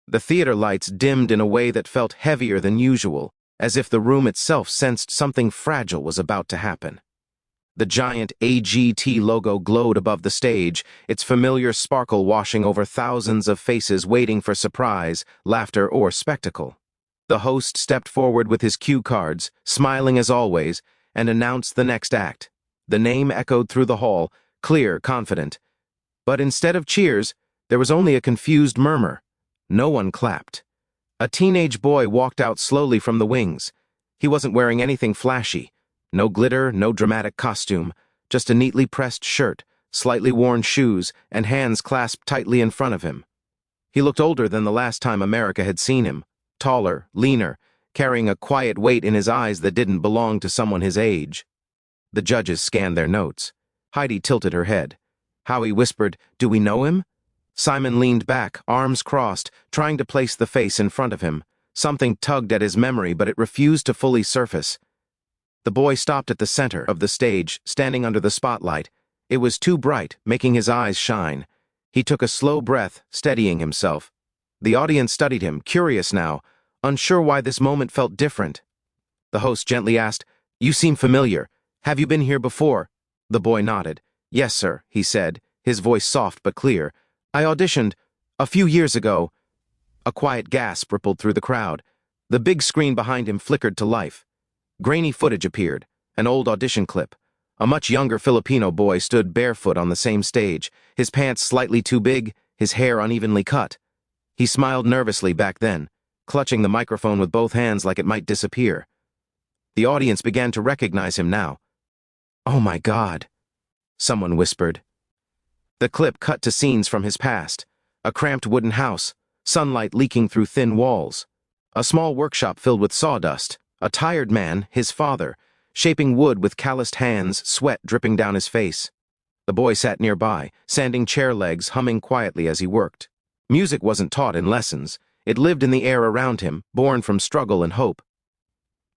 The theater lights dimmed in a way that felt heavier than usual, as if the room itself sensed something fragile was about to happen. The giant AGT logo glowed above the stage, its familiar sparkle washing over thousands of faces waiting for surprise, laughter, or spectacle. The host stepped forward with his cue cards, smiling as always, and announced the next act. The name echoed through the hall, clear, confident. But instead of cheers, there was only a confused murmur. No one clapped. A teenage boy walked out slowly from the wings. He wasn't wearing anything flashy. No glitter, no dramatic costume, just a neatly pressed shirt, slightly worn shoes, and hands clasped tightly in front of him. He looked older than the last time America had seen him, taller, leaner, carrying a quiet weight in his eyes that didn't belong to someone his age. The judges scanned their notes. Heidi tilted her head. Howie whispered, "Do we know him?" Simon leaned back, arms crossed, trying to place the face in front of him. Something tugged at his memory, but it refused to fully surface. The boy stopped at the center of the stage, standing under the spotlight. It was too bright, making his eyes shine. He took a slow breath, steadying himself. The audience studied him, curious now, unsure why this moment felt different. The host gently asked, "You seem familiar. Have you been here before?" The boy nodded. "Yes, sir," he said, his voice soft but clear. "I auditioned a few years ago." A quiet gasp rippled through the crowd. The big screen behind him flickered to life. Grainy footage appeared, an old audition clip. A much younger Filipino boy stood barefoot on the same stage, his pants slightly too big, his hair unevenly cut. He smiled nervously back then, clutching the microphone with both hands like it might disappear. The audience began to recognize him now. "Oh my God," someone whispered. The clip cut to scenes from his past. A cramped wooden house, sunlight leaking through thin walls. A small workshop filled with sawdust. A tired man, his father, shaping wood with calloused hands, sweat dripping down his face. The boy sat nearby, sanding chair legs, humming quietly as he worked. Music wasn't taught in lessons. It lived in the air around him, born from struggle and hope.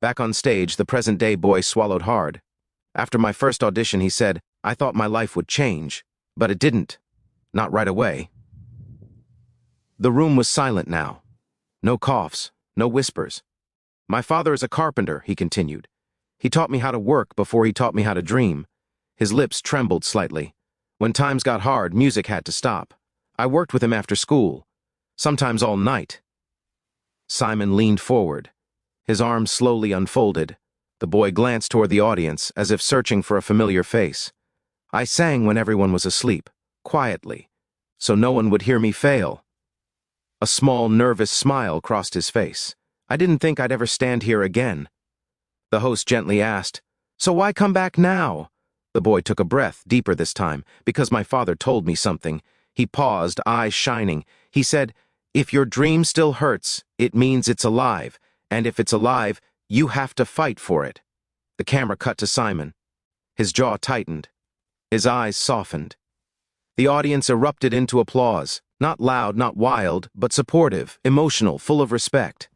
Back on stage, the present-day boy swallowed hard. After my first audition, he said, "I thought my life would change. But it didn't. Not right away." The room was silent now. No coughs, no whispers. "My father is a carpenter," he continued. "He taught me how to work before he taught me how to dream." His lips trembled slightly. "When times got hard, music had to stop. I worked with him after school, sometimes all night." Simon leaned forward. His arms slowly unfolded. The boy glanced toward the audience, as if searching for a familiar face. "I sang when everyone was asleep, quietly, so no one would hear me fail." A small, nervous smile crossed his face. "I didn't think I'd ever stand here again." The host gently asked, "So why come back now?" The boy took a breath, deeper this time, "Because my father told me something." He paused, eyes shining. He said, "If your dream still hurts, it means it's alive, and if it's alive, you have to fight for it." The camera cut to Simon. His jaw tightened. His eyes softened. The audience erupted into applause, not loud, not wild, but supportive, emotional, full of respect.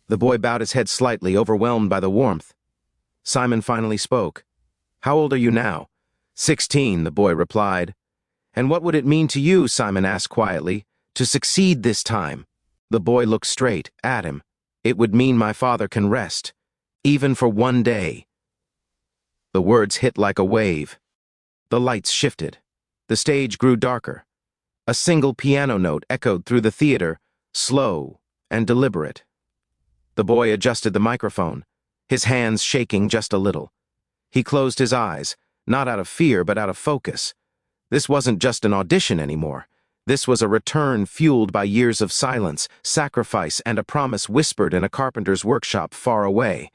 The boy bowed his head slightly, overwhelmed by the warmth. Simon finally spoke. "How old are you now?" 16, the boy replied. "And what would it mean to you," Simon asked quietly, "to succeed this time?" The boy looked straight at him. "It would mean my father can rest, even for one day." The words hit like a wave. The lights shifted. The stage grew darker. A single piano note echoed through the theater, slow and deliberate. The boy adjusted the microphone, his hands shaking just a little. He closed his eyes, not out of fear but out of focus. This wasn't just an audition anymore. This was a return fueled by years of silence, sacrifice, and a promise whispered in a carpenter's workshop far away.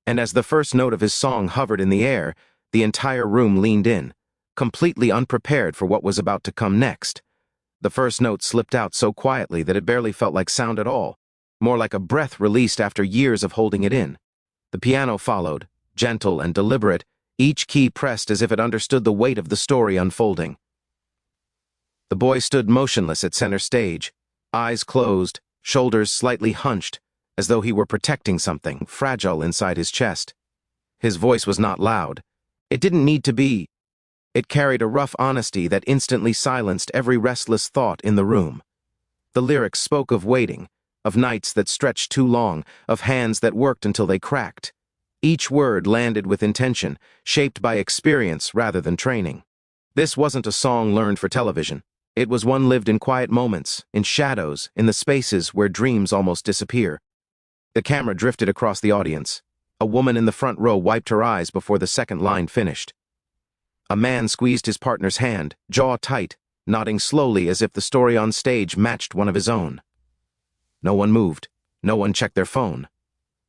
And as the first note of his song hovered in the air, the entire room leaned in, completely unprepared for what was about to come next. The first note slipped out so quietly that it barely felt like sound at all, more like a breath released after years of holding it in. The piano followed, gentle and deliberate, each key pressed as if it understood the weight of the story unfolding. The boy stood motionless at center stage, eyes closed, shoulders slightly hunched, as though he were protecting something fragile inside his chest. His voice was not loud. It didn't need to be. It carried a rough honesty that instantly silenced every restless thought in the room. The lyrics spoke of waiting, of nights that stretched too long, of hands that worked until they cracked. Each word landed with intention, shaped by experience rather than training. This wasn't a song learned for television. It was one lived in quiet moments, in shadows, in the spaces where dreams almost disappear. The camera drifted across the audience. A woman in the front row wiped her eyes before the second line finished. A man squeezed his partner's hand, jaw tight, nodding slowly as if the story on stage matched one of his own. No one moved. No one checked their phone.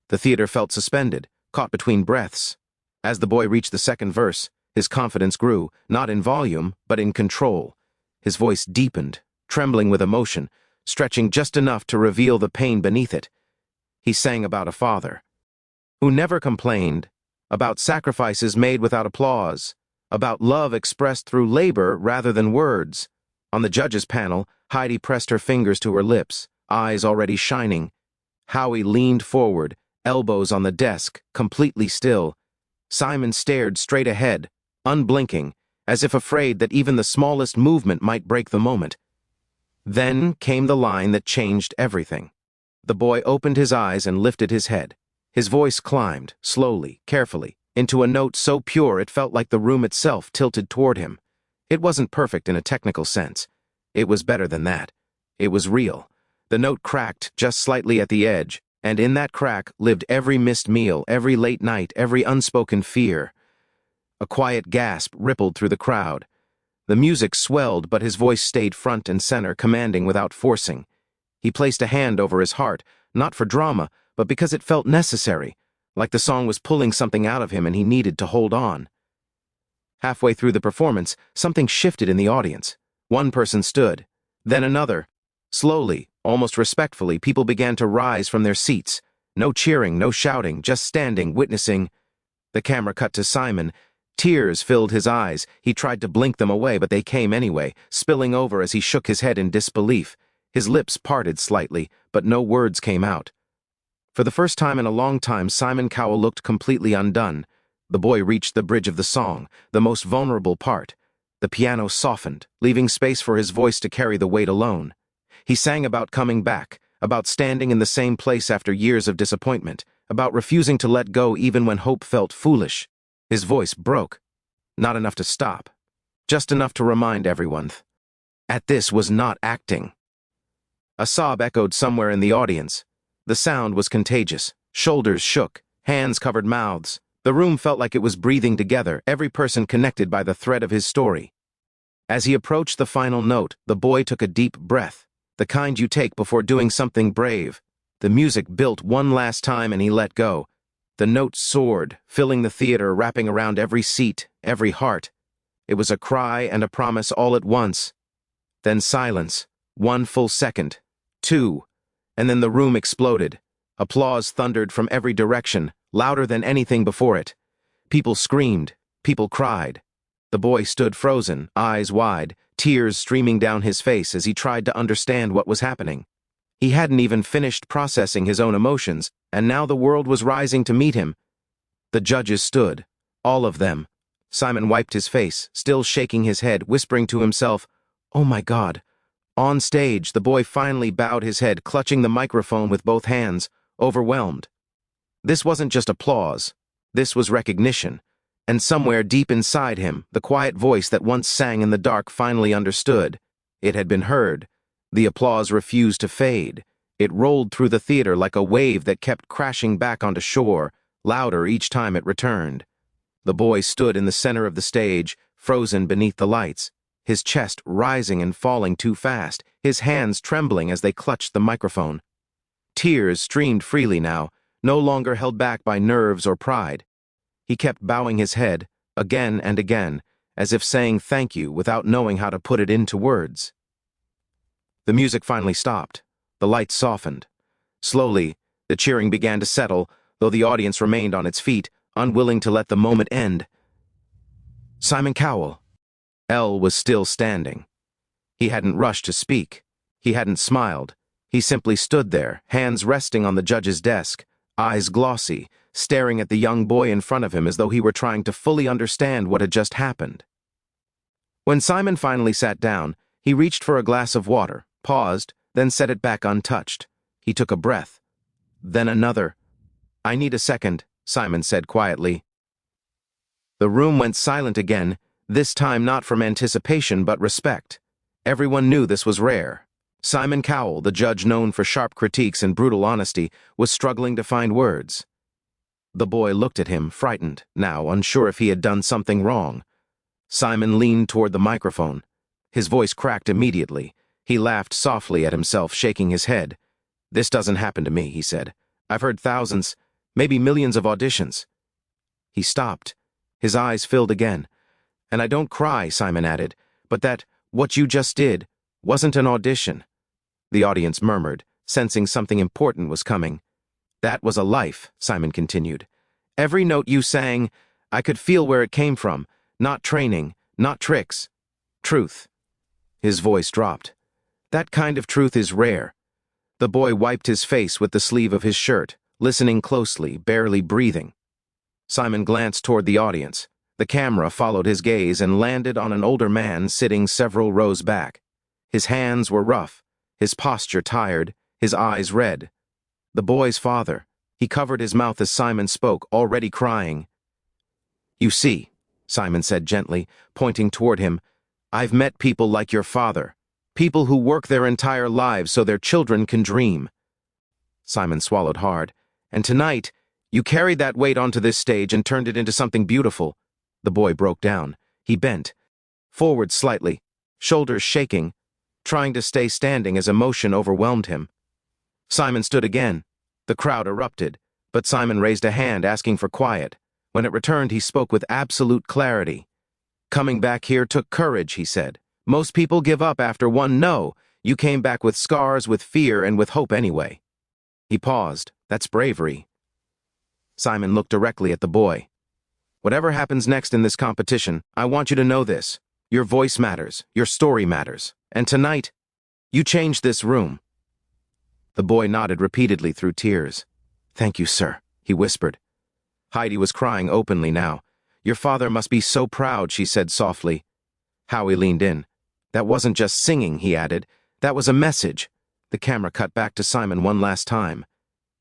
The theater felt suspended, caught between breaths. As the boy reached the second verse, his confidence grew, not in volume, but in control. His voice deepened, trembling with emotion, stretching just enough to reveal the pain beneath it. He sang about a father who never complained, about sacrifices made without applause, about love expressed through labor rather than words. On the judges' panel, Heidi pressed her fingers to her lips, eyes already shining. Howie leaned forward, elbows on the desk, completely still. Simon stared straight ahead, unblinking, as if afraid that even the smallest movement might break the moment. Then came the line that changed everything. The boy opened his eyes and lifted his head. His voice climbed, slowly, carefully, into a note so pure it felt like the room itself tilted toward him. It wasn't perfect in a technical sense. It was better than that. It was real. The note cracked just slightly at the edge, and in that crack lived every missed meal, every late night, every unspoken fear. A quiet gasp rippled through the crowd. The music swelled, but his voice stayed front and center, commanding without forcing. He placed a hand over his heart, not for drama, but because it felt necessary, like the song was pulling something out of him and he needed to hold on. Halfway through the performance, something shifted in the audience. One person stood, then another. Slowly, almost respectfully, people began to rise from their seats. No cheering, no shouting, just standing, witnessing. The camera cut to Simon. Tears filled his eyes. He tried to blink them away, but they came anyway, spilling over as he shook his head in disbelief. His lips parted slightly, but no words came out. For the first time in a long time, Simon Cowell looked completely undone. The boy reached the bridge of the song, the most vulnerable part. The piano softened, leaving space for his voice to carry the weight alone. He sang about coming back, about standing in the same place after years of disappointment, about refusing to let go even when hope felt foolish. His voice broke. Not enough to stop. Just enough to remind everyone. This was not acting. A sob echoed somewhere in the audience. The sound was contagious. Shoulders shook. Hands covered mouths. The room felt like it was breathing together, every person connected by the thread of his story. As he approached the final note, the boy took a deep breath, the kind you take before doing something brave. The music built one last time and he let go. The note soared, filling the theater, wrapping around every seat, every heart. It was a cry and a promise all at once. Then silence. 1 full second. 2. And then the room exploded. Applause thundered from every direction, louder than anything before it. People screamed. People cried. The boy stood frozen, eyes wide, tears streaming down his face as he tried to understand what was happening. He hadn't even finished processing his own emotions, and now the world was rising to meet him. The judges stood, all of them. Simon wiped his face, still shaking his head, whispering to himself, "Oh my God." On stage, the boy finally bowed his head, clutching the microphone with both hands, overwhelmed. This wasn't just applause. This was recognition. And somewhere deep inside him, the quiet voice that once sang in the dark finally understood. It had been heard. The applause refused to fade. It rolled through the theater like a wave that kept crashing back onto shore, louder each time it returned. The boy stood in the center of the stage, frozen beneath the lights, his chest rising and falling too fast, his hands trembling as they clutched the microphone. Tears streamed freely now, no longer held back by nerves or pride. He kept bowing his head, again and again, as if saying thank you without knowing how to put it into words. The music finally stopped. The lights softened. Slowly, the cheering began to settle, though the audience remained on its feet, unwilling to let the moment end. Simon Cowell. L was still standing. He hadn't rushed to speak. He hadn't smiled. He simply stood there, hands resting on the judge's desk, eyes glossy, staring at the young boy in front of him as though he were trying to fully understand what had just happened. When Simon finally sat down, he reached for a glass of water, paused, then set it back untouched. He took a breath. Then another. "I need a second," Simon said quietly. The room went silent again, this time not from anticipation but respect. Everyone knew this was rare. Simon Cowell, the judge known for sharp critiques and brutal honesty, was struggling to find words. The boy looked at him, frightened, now unsure if he had done something wrong. Simon leaned toward the microphone. His voice cracked immediately. He laughed softly at himself, shaking his head. "This doesn't happen to me," he said. "I've heard thousands, maybe millions of auditions." He stopped. His eyes filled again. "And I don't cry," Simon added, "but what you just did wasn't an audition." The audience murmured, sensing something important was coming. "That was a life," Simon continued. "Every note you sang, I could feel where it came from. Not training, not tricks. Truth." His voice dropped. "That kind of truth is rare." The boy wiped his face with the sleeve of his shirt, listening closely, barely breathing. Simon glanced toward the audience. The camera followed his gaze and landed on an older man sitting several rows back. His hands were rough, his posture tired, his eyes red. The boy's father. He covered his mouth as Simon spoke, already crying. "You see," Simon said gently, pointing toward him, "I've met people like your father, people who work their entire lives so their children can dream." Simon swallowed hard. "And tonight, you carried that weight onto this stage and turned it into something beautiful." The boy broke down. He bent forward slightly, shoulders shaking, trying to stay standing as emotion overwhelmed him. Simon stood again. The crowd erupted, but Simon raised a hand asking for quiet. When it returned, he spoke with absolute clarity. "Coming back here took courage," he said. "Most people give up after one no. You came back with scars, with fear, and with hope anyway." He paused. "That's bravery." Simon looked directly at the boy. "Whatever happens next in this competition, I want you to know this. Your voice matters. Your story matters. And tonight, you changed this room." The boy nodded repeatedly through tears. "Thank you, sir," he whispered. Heidi was crying openly now. "Your father must be so proud," she said softly. Howie leaned in. "That wasn't just singing," he added. "That was a message." The camera cut back to Simon one last time.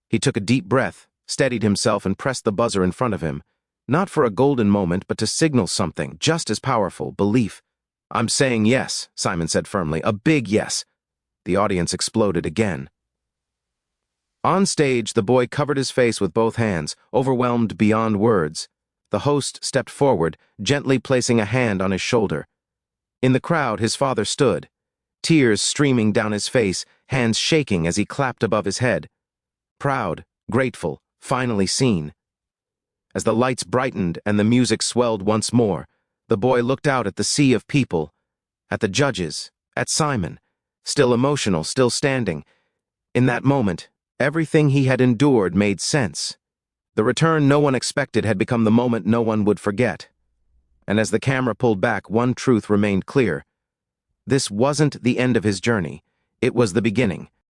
He took a deep breath, steadied himself, and pressed the buzzer in front of him. Not for a golden moment, but to signal something just as powerful, belief. "I'm saying yes," Simon said firmly. "A big yes." The audience exploded again. On stage, the boy covered his face with both hands, overwhelmed beyond words. The host stepped forward, gently placing a hand on his shoulder. In the crowd, his father stood, tears streaming down his face, hands shaking as he clapped above his head. Proud, grateful, finally seen. As the lights brightened and the music swelled once more, the boy looked out at the sea of people, at the judges, at Simon, still emotional, still standing. In that moment, everything he had endured made sense. The return no one expected had become the moment no one would forget. And as the camera pulled back, one truth remained clear. This wasn't the end of his journey. It was the beginning.